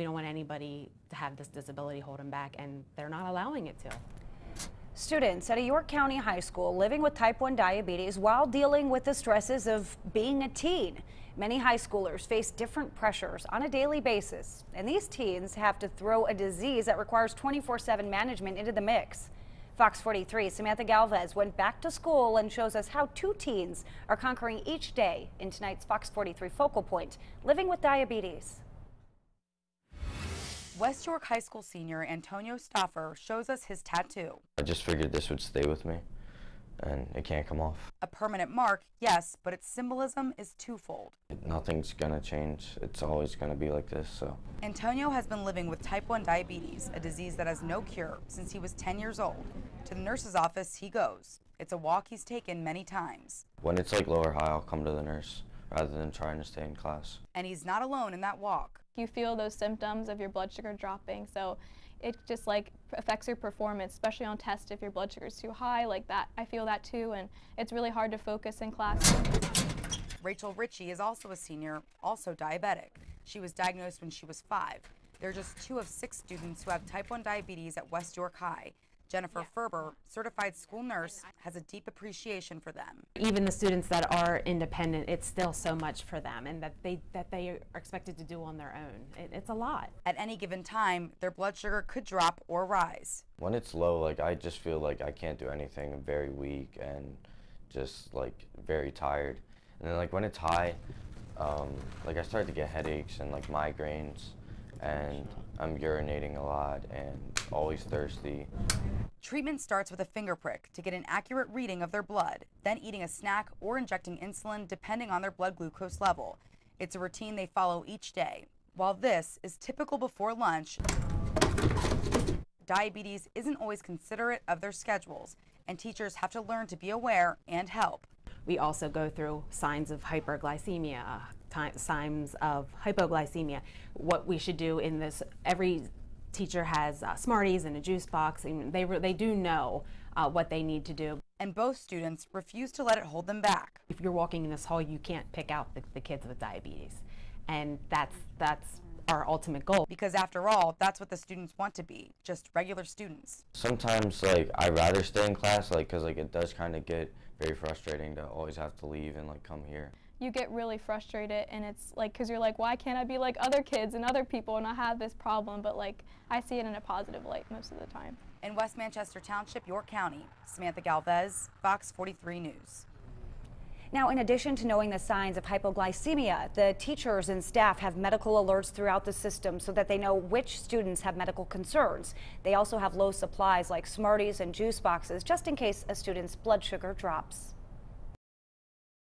We don't want anybody to have this disability hold them back, and they're not allowing it to. Students at a York County high school living with type 1 diabetes while dealing with the stresses of being a teen. Many high schoolers face different pressures on a daily basis, and these teens have to throw a disease that requires 24/7 management into the mix. Fox 43's Samantha Galvez went back to school and shows us how two teens are conquering each day in tonight's Fox 43 Focal Point, living with diabetes. West York High School senior Antonio Stoffer shows us his tattoo. I just figured this would stay with me, and it can't come off. A permanent mark, yes, but its symbolism is twofold. Nothing's gonna change. It's always gonna be like this, so. Antonio has been living with type 1 diabetes, a disease that has no cure, since he was 10 years old. To the nurse's office he goes. It's a walk he's taken many times. When it's like low or high, I'll come to the nurse rather than trying to stay in class. And he's not alone in that walk. You feel those symptoms of your blood sugar dropping, so it just like affects your performance, especially on tests if your blood sugar is too high like that. I feel that too, and it's really hard to focus in class. Rachel Ritchie is also a senior, also diabetic. She was diagnosed when she was 5. They're just 2 of 6 students who have type 1 diabetes at West York High. Jennifer Ferber, certified school nurse, has a deep appreciation for them. Even the students that are independent, it's still so much for them, and that they are expected to do on their own. It's a lot. At any given time, their blood sugar could drop or rise. When it's low, like I just feel like I can't do anything. I'm very weak and just like very tired. And then like when it's high, like I start to get headaches and like migraines, and I'm urinating a lot and always thirsty. Treatment starts with a finger prick to get an accurate reading of their blood, then eating a snack or injecting insulin depending on their blood glucose level. It's a routine they follow each day. While this is typical before lunch, diabetes isn't always considerate of their schedules, and teachers have to learn to be aware and help. We also go through signs of hyperglycemia, signs of hypoglycemia. What we should do in this, every teacher has Smarties and a juice box, and they do know what they need to do. And both students refuse to let it hold them back. If you're walking in this hall, you can't pick out the kids with diabetes, and that's our ultimate goal. Because after all, that's what the students want to be, just regular students. Sometimes like I'd rather stay in class, like because like it does kind of get very frustrating to always have to leave and like come here. You get really frustrated, and it's like, because you're like, why can't I be like other kids and other people and not have this problem? But like, I see it in a positive light most of the time. In West Manchester Township, York County, Samantha Galvez, Fox 43 News. Now, in addition to knowing the signs of hypoglycemia, the teachers and staff have medical alerts throughout the system so that they know which students have medical concerns. They also have low supplies like Smarties and juice boxes just in case a student's blood sugar drops.